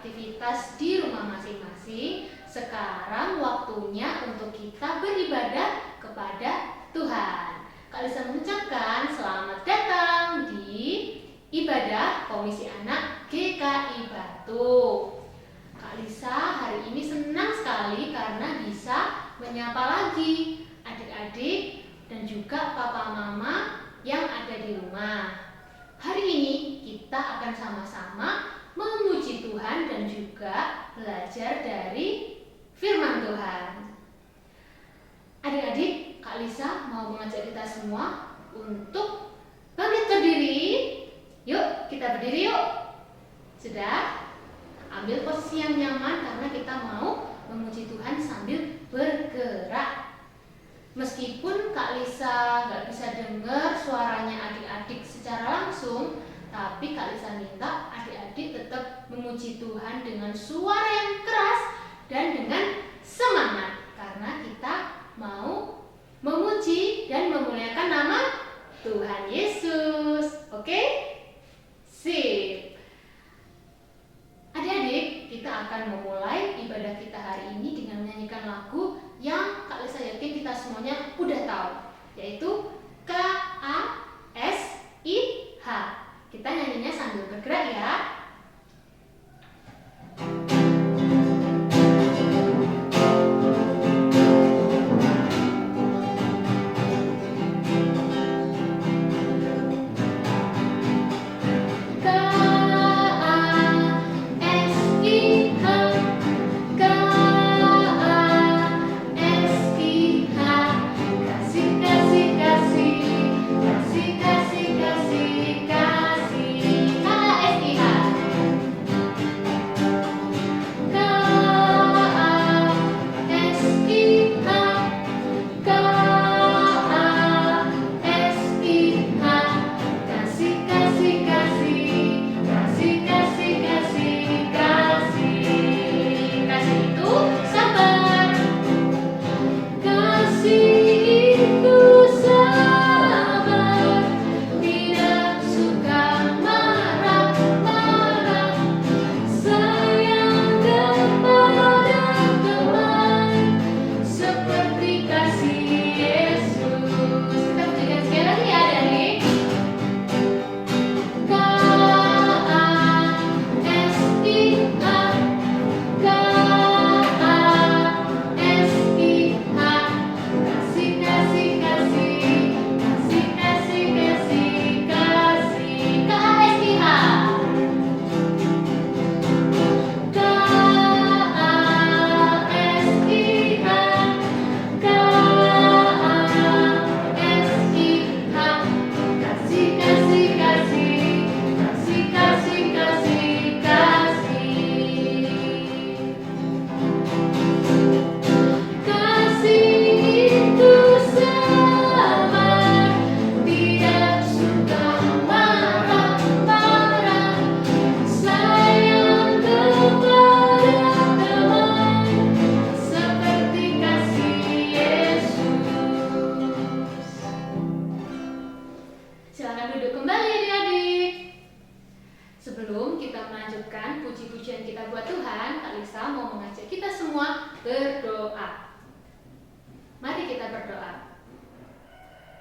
aktivitas di rumah masing-masing. Sekarang waktunya untuk kita beribadah kepada Tuhan. Kak Lisa mengucapkan selamat datang di ibadah Komisi Anak GKI Batu. Kak Lisa hari ini senang sekali karena bisa menyapa lagi adik-adik dan juga papa mama yang ada di rumah. Hari ini kita akan sama-sama memuji Tuhan dan juga belajar dari firman Tuhan. Adik-adik, Kak Lisa mau mengajak kita semua untuk bangkit berdiri. Yuk, kita berdiri yuk. Sudah? Ambil posisi yang nyaman karena kita mau memuji Tuhan sambil bergerak. Meskipun Kak Lisa gak bisa dengar suaranya adik-adik secara langsung, tapi Kak Lisa minta adik-adik tetap memuji Tuhan dengan suara yang keras dan dengan semangat, karena kita mau memuji dan memuliakan nama Tuhan Yesus. Oke? Sip. Adik-adik, kita akan memulai ibadah kita hari ini dengan menyanyikan lagu yang Kak Lisa yakin kita semuanya udah tahu, yaitu KASIH. Kita nyanyinya sambil bergerak ya.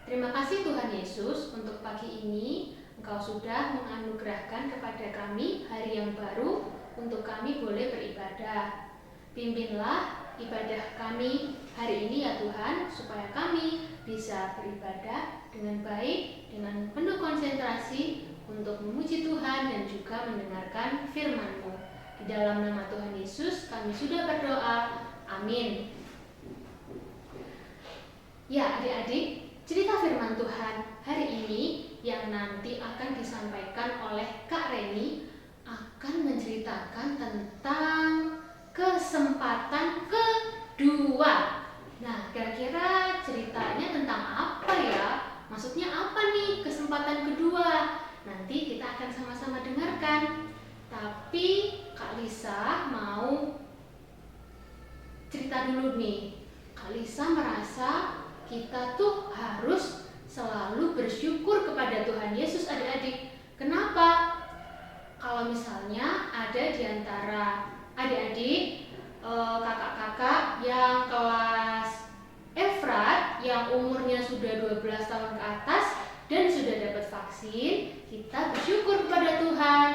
Terima kasih Tuhan Yesus untuk pagi ini Engkau sudah menganugerahkan kepada kami hari yang baru untuk kami boleh beribadah. Pimpinlah ibadah kami hari ini ya Tuhan, supaya kami bisa beribadah dengan baik, dengan penuh konsentrasi untuk memuji Tuhan dan juga mendengarkan firman-Mu. Di dalam nama Tuhan Yesus kami sudah berdoa. Amin. Ya adik-adik, cerita firman Tuhan hari ini yang nanti akan disampaikan oleh Kak Reni akan menceritakan tentang kesempatan kedua. Nah, kira-kira ceritanya tentang apa ya? Maksudnya apa nih kesempatan kedua? Nanti kita akan sama-sama dengarkan. Tapi Kak Lisa mau cerita dulu nih. Kak Lisa merasa kita tuh harus selalu bersyukur kepada Tuhan Yesus adik-adik. Kenapa? kalau misalnya ada di antara adik-adik, kakak-kakak yang kelas Efrat yang umurnya sudah 12 tahun ke atas dan sudah dapat vaksin, kita bersyukur kepada Tuhan.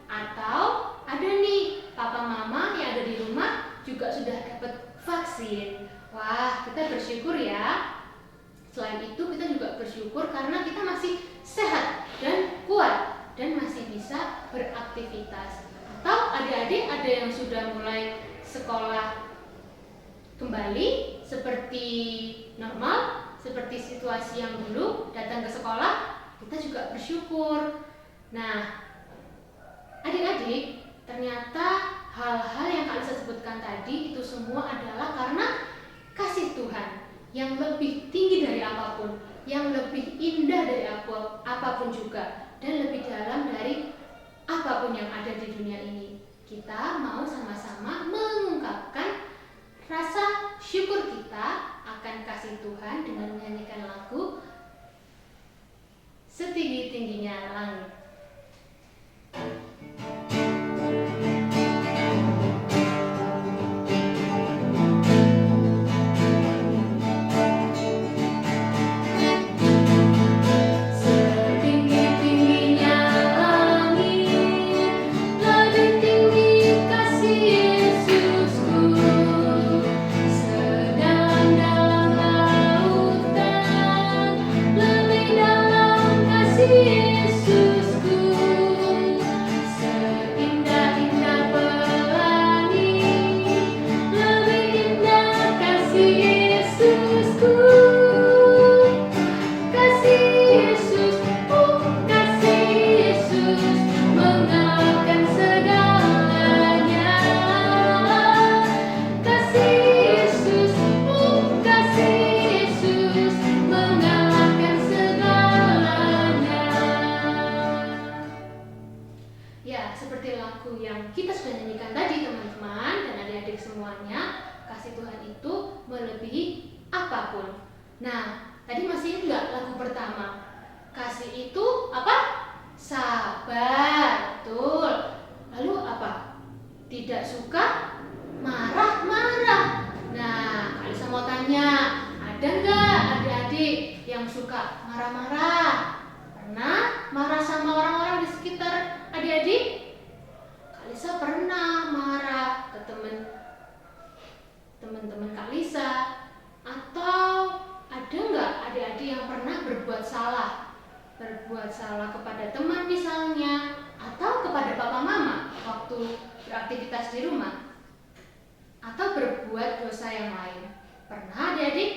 Atau ada nih papa mama yang ada di rumah juga sudah dapat vaksin. Wah, kita bersyukur ya. Selain itu kita juga bersyukur karena kita masih sehat dan kuat dan masih bisa beraktivitas. Atau adik-adik ada yang sudah mulai sekolah kembali seperti normal, seperti situasi yang dulu datang ke sekolah, kita juga bersyukur. Nah, adik-adik, ternyata hal-hal yang Kak Lisa sebutkan tadi itu semua adalah karena kasih Tuhan yang lebih tinggi dari apapun, yang lebih indah dari apapun juga, dan lebih dalam dari apapun yang ada di dunia ini. Kita mau sama-sama mengungkapkan rasa syukur kita akan kasih Tuhan dengan menyanyikan lagu Setinggi-tingginya Langit. Seperti lagu yang kita sudah nyanyikan tadi teman-teman dan adik-adik semuanya, kasih Tuhan itu melebihi apapun. Nah, tadi masih ingat lagu pertama, kasih itu apa? Sabar, betul. Lalu apa? Tidak suka, marah-marah. Nah, Kak Lisa mau tanya, ada nggak adik-adik yang suka marah-marah? Pernah marah sama orang-orang di sekitar adik-adik? Kak Lisa pernah marah ke teman-teman Kak Lisa. Atau ada nggak adik-adik yang pernah berbuat salah? Berbuat salah kepada teman misalnya, atau kepada papa mama waktu beraktivitas di rumah, atau berbuat dosa yang lain. Pernah adik-adik?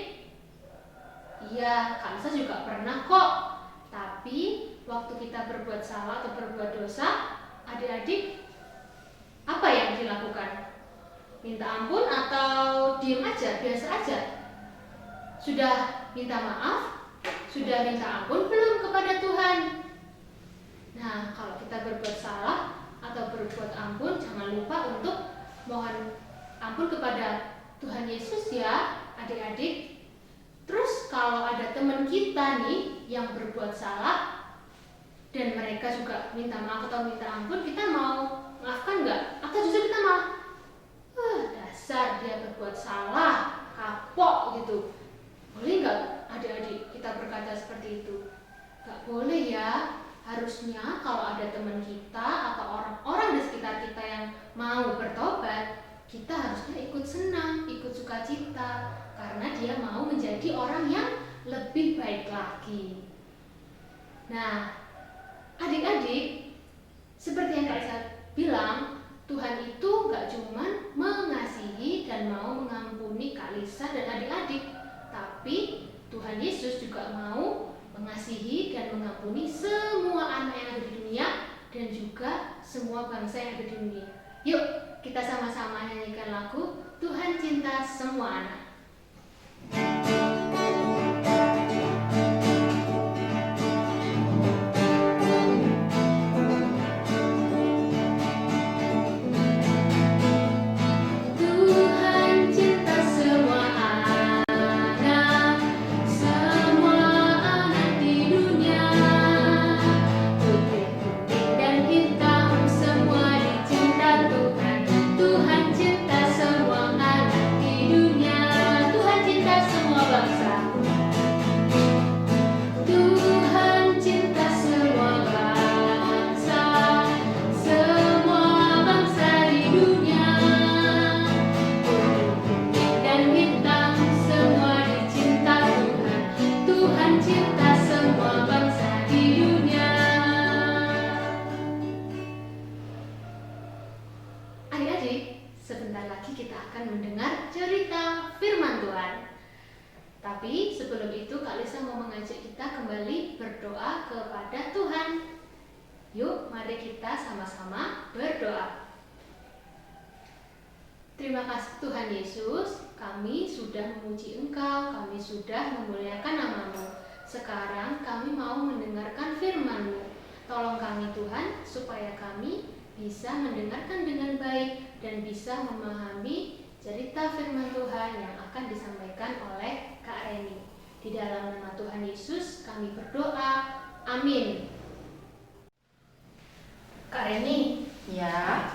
Iya, Kak Lisa juga pernah kok. Tapi waktu kita berbuat salah atau berbuat dosa, adik-adik apa yang dilakukan? Minta ampun atau diam aja, biasa aja? Sudah minta maaf? Sudah minta ampun belum kepada Tuhan? Nah, kalau kita berbuat salah atau berbuat ampun, jangan lupa untuk mohon ampun kepada Tuhan Yesus ya, adik-adik. Terus kalau ada teman kita nih yang berbuat salah dan mereka juga minta maaf atau minta ampun, kita mau maafkan nggak? Atau justru kita malah dasar dia berbuat salah, kapok gitu. Boleh nggak adik-adik kita berkata seperti itu? Nggak boleh ya. Harusnya kalau ada teman kita atau orang-orang di sekitar kita yang mau bertobat, kita harusnya ikut senang, ikut sukacita, karena dia mau menjadi orang yang lebih baik lagi. Nah, adik-adik, seperti yang Kak Lisa bilang, Tuhan itu gak cuma mengasihi dan mau mengampuni Kak Lisa dan adik-adik, tapi Tuhan Yesus juga mau mengasihi dan mengampuni semua anak yang ada di dunia dan juga semua bangsa yang ada di dunia. Yuk, kita sama-sama nyanyikan lagu Tuhan Cinta Semua Anak. Semua sebentar lagi kita akan mendengar cerita firman Tuhan. Tapi sebelum itu Kak Lisa mau mengajak kita kembali berdoa kepada Tuhan. Yuk, mari kita sama-sama berdoa. Terima kasih Tuhan Yesus, kami sudah memuji Engkau, kami sudah memuliakan nama-Mu. Sekarang kami mau mendengarkan firman-Mu. Tolong kami Tuhan, supaya kami bisa mendengarkan dengan baik dan bisa memahami cerita firman Tuhan yang akan disampaikan oleh Kak Reni. Di dalam nama Tuhan Yesus kami berdoa. Amin. Kak Reni. Ya.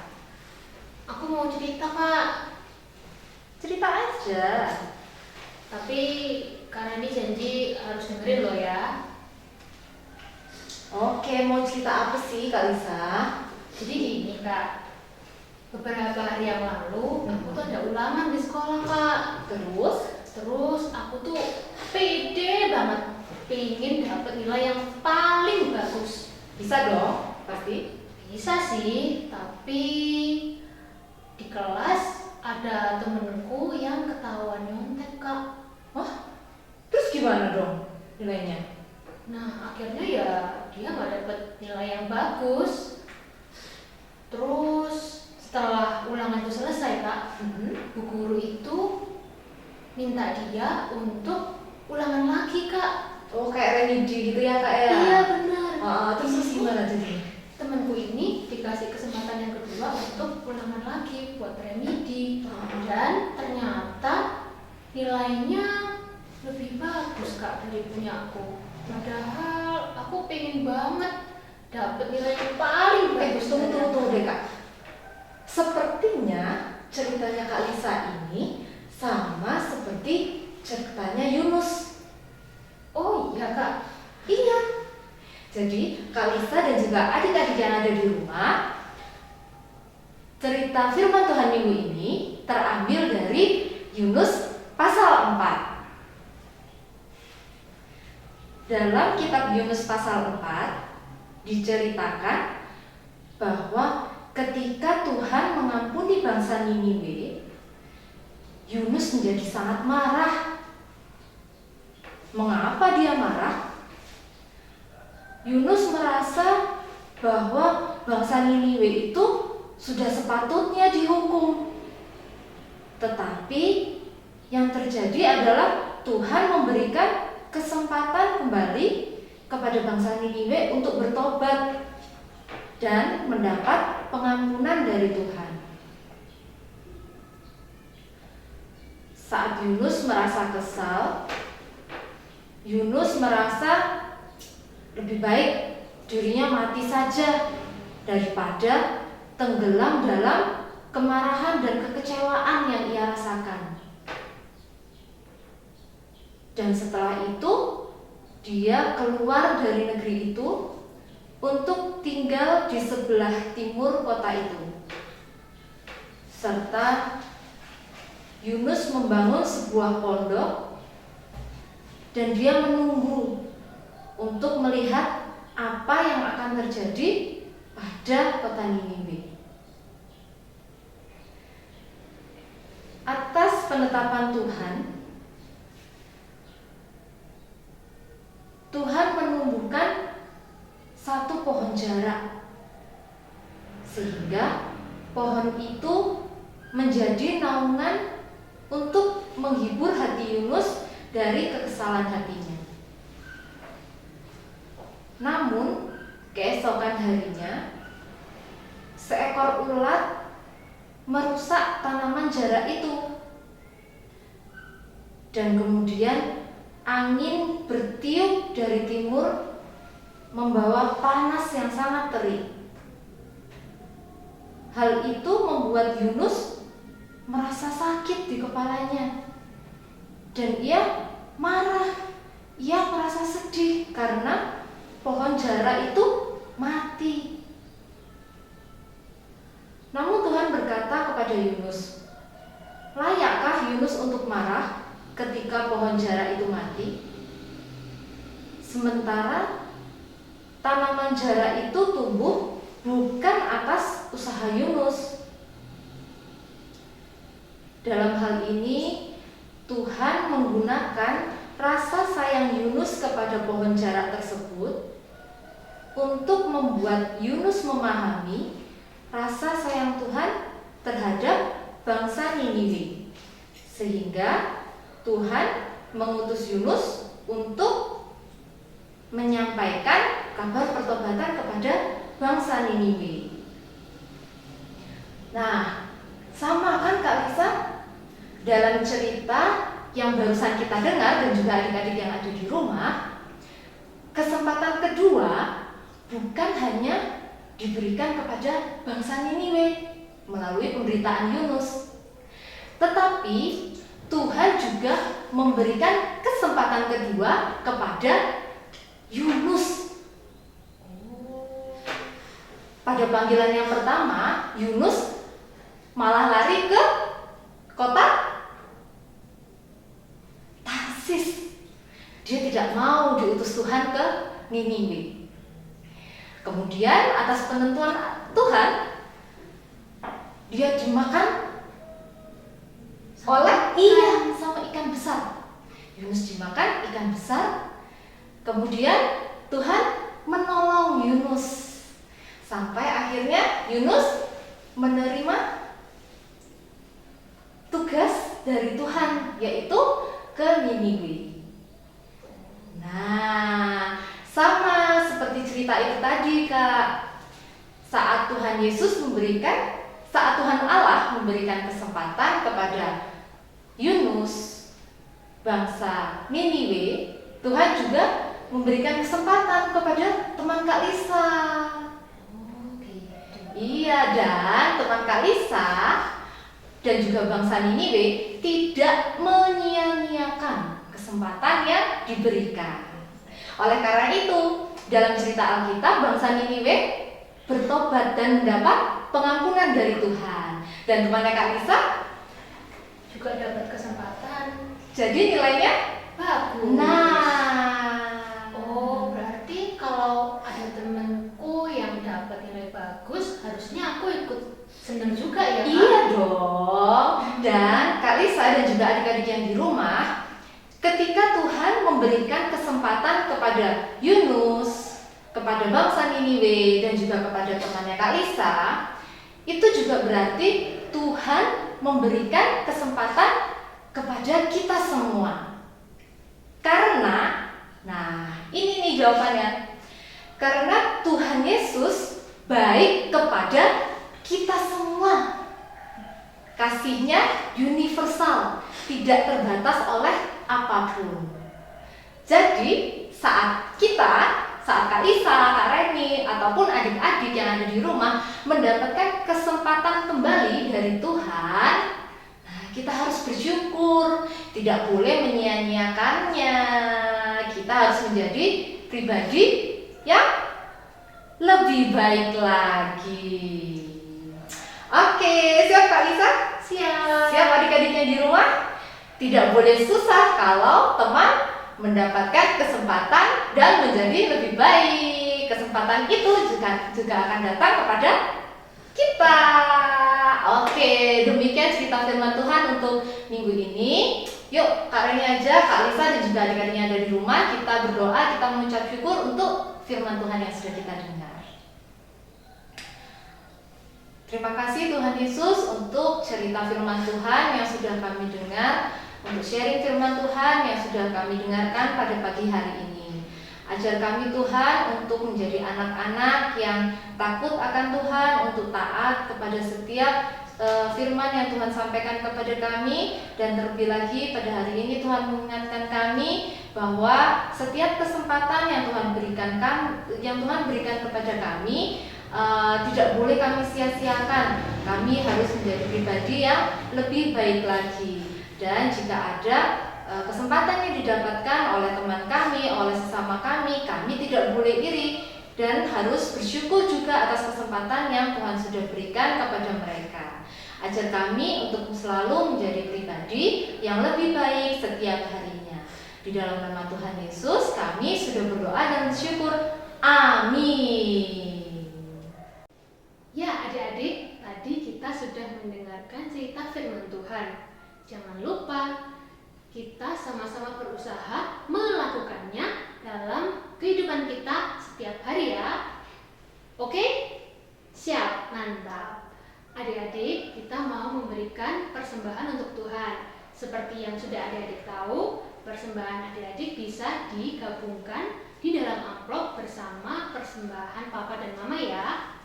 Aku mau cerita, Kak. Cerita aja. Tapi Kak Reni janji harus dengerin loh ya. Oke, mau cerita apa sih Kak Lisa? Jadi gini Kak, beberapa hari yang lalu aku tuh ada ulangan di sekolah Kak. Terus aku tuh pede banget pengen dapet nilai yang paling bagus. Bisa dong, pasti. Bisa sih, tapi di kelas ada temenku yang ketahuan nyontek Kak. Wah, terus gimana dong nilainya? Nah akhirnya ya dia nggak dapet nilai yang bagus. Terus setelah ulangan itu selesai Kak, bu guru itu minta dia untuk ulangan lagi Kak. Oh, kayak remedi gitu ya Kak ya? Iya benar. Terus gimana jadi? Temanku ini dikasih kesempatan yang kedua untuk ulangan lagi buat remedi. Dan ternyata nilainya lebih bagus Kak dari punya aku. Padahal aku pengen banget dapat nilai yang paling bagus. Tunggu deh Kak. Sepertinya ceritanya Kak Lisa ini sama seperti ceritanya Yunus. Oh iya Kak. Iya. Jadi Kak Lisa dan juga adik-adik yang ada di rumah, cerita firman Tuhan minggu ini terambil dari Yunus pasal 4. Dalam kitab Yunus pasal 4 diceritakan bahwa ketika Tuhan mengampuni bangsa Niniwe, Yunus menjadi sangat marah. Mengapa dia marah? Yunus merasa bahwa bangsa Niniwe itu sudah sepatutnya dihukum. Tetapi yang terjadi adalah Tuhan memberikan kesempatan kembali kepada bangsa Niniwe untuk bertobat dan mendapat pengampunan dari Tuhan. Saat Yunus merasa kesal, Yunus merasa lebih baik dirinya mati saja daripada tenggelam dalam kemarahan dan kekecewaan yang ia rasakan. Dan setelah itu dia keluar dari negeri itu untuk tinggal di sebelah timur kota itu. Serta Yunus membangun sebuah pondok dan dia menunggu untuk melihat apa yang akan terjadi pada kota Niniwe. Atas penetapan Tuhan menumbuhkan satu pohon jarak, sehingga pohon itu menjadi naungan untuk menghibur hati Yunus dari kekesalan hatinya. Namun keesokan harinya seekor ulat merusak tanaman jarak itu, dan kemudian angin bertiup dari timur membawa panas yang sangat terik. Hal itu membuat Yunus merasa sakit di kepalanya dan ia marah. Ia merasa sedih karena pohon jarak itu mati. Namun Tuhan berkata kepada Yunus, layakkah Yunus untuk marah ketika pohon jarak itu mati? Sementara tanaman jarak itu tumbuh bukan atas usaha Yunus. Dalam hal ini Tuhan menggunakan rasa sayang Yunus kepada pohon jarak tersebut untuk membuat Yunus memahami rasa sayang Tuhan terhadap bangsa Niniwe. Sehingga Tuhan mengutus Yunus untuk menyampaikan kabar pertobatan kepada bangsa Niniwe. Nah, sama kan Kak Lisa? Dalam cerita yang barusan kita dengar dan juga adik-adik yang ada di rumah, kesempatan kedua bukan hanya diberikan kepada bangsa Niniwe melalui pemberitaan Yunus, tetapi Tuhan juga memberikan kesempatan kedua kepada Yunus. Pada panggilan yang pertama, Yunus malah lari ke kota Tarsis. Dia tidak mau diutus Tuhan ke Niniwe. Kemudian atas penentuan Tuhan, dia dimakan oleh sama ikan besar. Yunus dimakan ikan besar. Kemudian Tuhan menolong Yunus sampai akhirnya Yunus menerima tugas dari Tuhan, yaitu ke Niniwe. Nah, sama seperti cerita itu tadi, Kak. Saat Tuhan Allah memberikan kesempatan kepada Yunus, bangsa Niniwe, Tuhan juga memberikan kesempatan kepada teman Kak Lisa. Iya, dan teman Kak Lisa dan juga bangsa Niniwe tidak menyia-nyiakan kesempatan yang diberikan. Oleh karena itu, dalam cerita Alkitab, bangsa Niniwe bertobat dan mendapat pengampunan dari Tuhan. Dan temannya Kak Lisa juga dapat kesempatan. Jadi nilainya bagus. Nah, berarti kalau ada temanku yang dapat nilai bagus, harusnya aku ikut senang juga ya, Kak? Iya dong. Dan Kak Lisa dan juga adik-adik yang di rumah, ketika Tuhan memberikan kesempatan kepada Yunus, kepada bangsa Niniwe, dan juga kepada temannya Kak Lisa, itu juga berarti Tuhan memberikan kesempatan kepada kita semua. Karena, ini nih jawabannya. Karena Tuhan Yesus baik kepada kita semua. Kasihnya universal, tidak terbatas oleh apapun. Jadi saat Kak Lisa, Kak Reni, ataupun adik-adik yang ada di rumah mendapatkan kesempatan kembali dari Tuhan, kita harus bersyukur, tidak boleh menyia-nyiakannya. Kita harus menjadi pribadi yang lebih baik lagi. Oke, siap Kak Lisa? Siap. Siap adik-adiknya di rumah? Tidak boleh susah kalau teman mendapatkan kesempatan dan menjadi lebih baik. Kesempatan itu juga akan datang kepada kita. Oke, demikian cerita firman Tuhan untuk minggu ini. Yuk, Kak Reni aja, Kak Lisa dan juga adik-adiknya ada di rumah, kita berdoa, kita mengucap syukur untuk firman Tuhan yang sudah kita dengar. Terima kasih Tuhan Yesus untuk cerita firman Tuhan yang sudah kami dengar, untuk sharing firman Tuhan yang sudah kami dengarkan pada pagi hari ini. Ajar kami Tuhan untuk menjadi anak-anak yang takut akan Tuhan, untuk taat kepada setiap firman yang Tuhan sampaikan kepada kami. Dan terlebih lagi pada hari ini Tuhan mengingatkan kami bahwa setiap kesempatan yang Tuhan berikan kepada kami tidak boleh kami sia-siakan. Kami harus menjadi pribadi yang lebih baik lagi. Dan jika ada kesempatan yang didapatkan oleh teman kami, oleh sesama kami tidak boleh iri dan harus bersyukur juga atas kesempatan yang Tuhan sudah berikan kepada mereka. Ajar kami untuk selalu menjadi pribadi yang lebih baik setiap harinya. Di dalam nama Tuhan Yesus kami sudah berdoa dan bersyukur. Amin. Ya adik-adik, tadi kita sudah mendengarkan cerita firman Tuhan. Jangan lupa kita sama-sama berusaha melakukannya dalam kehidupan kita setiap hari ya. Oke? Siap, mantap. Adik-adik, kita mau memberikan persembahan untuk Tuhan. Seperti yang sudah adik-adik tahu, persembahan adik-adik bisa digabungkan di dalam amplop bersama persembahan Papa dan Mama ya.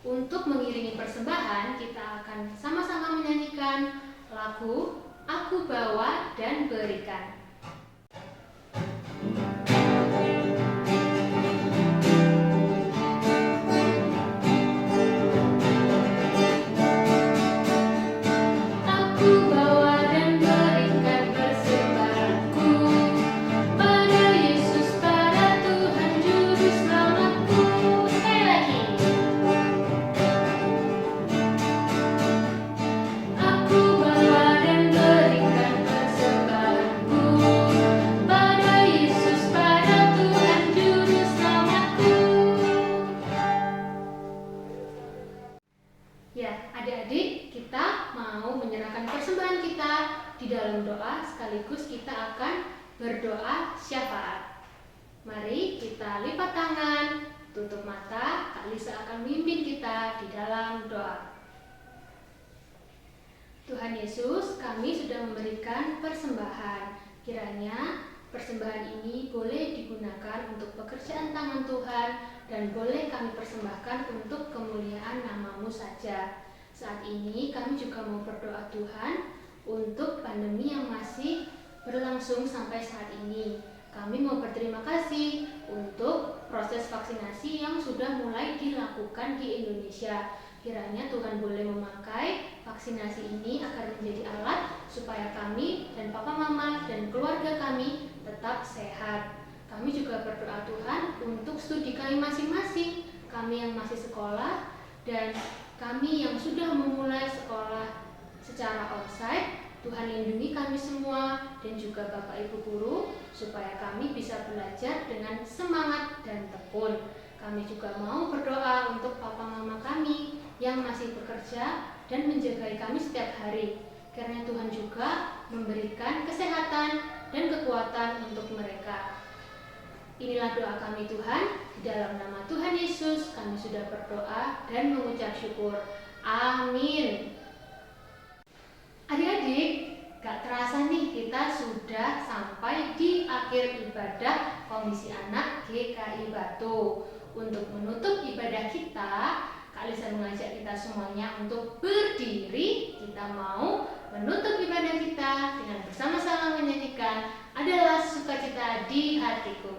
Untuk mengiringi persembahan, kita akan sama-sama menyanyikan lagu Aku Bawa dan Berikan. Ya, adik-adik, kita mau menyerahkan persembahan kita di dalam doa sekaligus kita akan berdoa syafaat. Mari kita lipat tangan, tutup mata, Kak Lisa akan memimpin kita di dalam doa. Tuhan Yesus, kami sudah memberikan persembahan. Kiranya persembahan ini boleh digunakan untuk pekerjaan tangan Tuhan dan boleh kami persembahkan untuk kemuliaan nama-Mu saja. Saat ini kami juga mau berdoa Tuhan untuk pandemi yang masih berlangsung sampai saat ini. Kami mau berterima kasih untuk proses vaksinasi yang sudah mulai dilakukan di Indonesia. Kiranya Tuhan boleh memakai vaksinasi ini agar menjadi alat supaya kami dan papa mama dan keluarga kami tetap sehat. Kami juga berdoa Tuhan untuk studi kami masing-masing, kami yang masih sekolah dan kami yang sudah memulai sekolah secara onsite. Tuhan lindungi kami semua dan juga Bapak Ibu Guru supaya kami bisa belajar dengan semangat dan tekun. Kami juga mau berdoa untuk papa mama kami yang masih bekerja dan menjagai kami setiap hari. Karena Tuhan juga memberikan kesehatan dan kekuatan untuk mereka. Inilah doa kami Tuhan, di dalam nama Tuhan Yesus kami sudah berdoa dan mengucap syukur. Amin. Adik-adik, gak terasa nih kita sudah sampai di akhir ibadah Komisi Anak GKI Batu. Untuk menutup ibadah kita, Kak Lisa mengajak kita semuanya untuk berdiri. Kita mau menutup ibadah kita dengan bersama-sama menyanyikan Adalah Sukacita di Hatiku.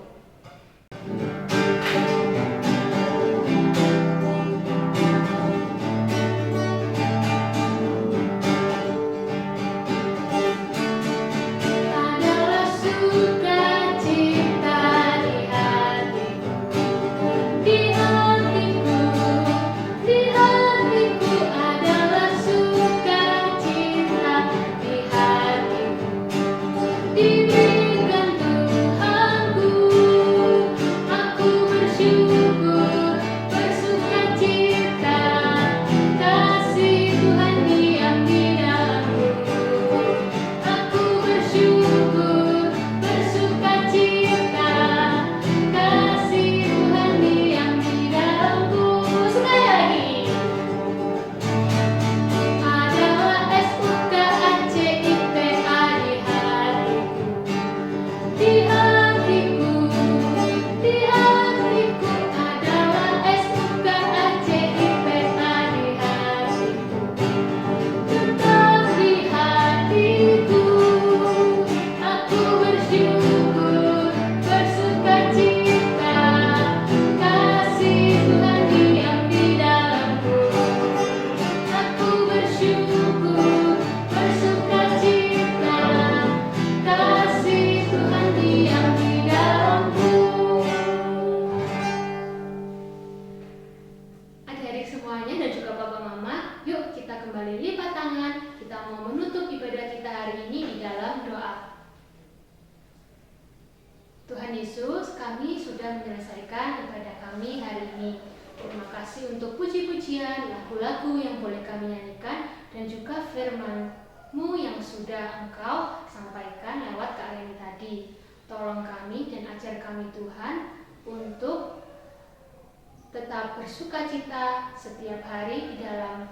menyelesaikan ibadah kami hari ini. Terima kasih untuk puji-pujian, lagu-lagu yang boleh kami nyanyikan, dan juga firman yang sudah Engkau sampaikan lewat Kak Reni tadi. Tolong kami dan ajar kami Tuhan untuk tetap bersukacita setiap hari di dalam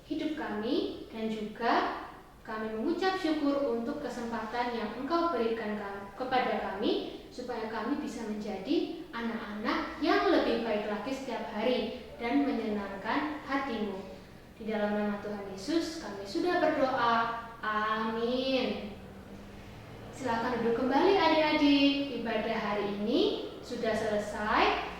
hidup kami, dan juga kami mengucap syukur untuk kesempatan yang Engkau berikan kepada kami, supaya kami bisa menjadi anak-anak yang lebih baik lagi setiap hari dan menyenangkan hati-Mu. Di dalam nama Tuhan Yesus kami sudah berdoa. Amin. Silakan duduk kembali adik-adik. Ibadah hari ini sudah selesai.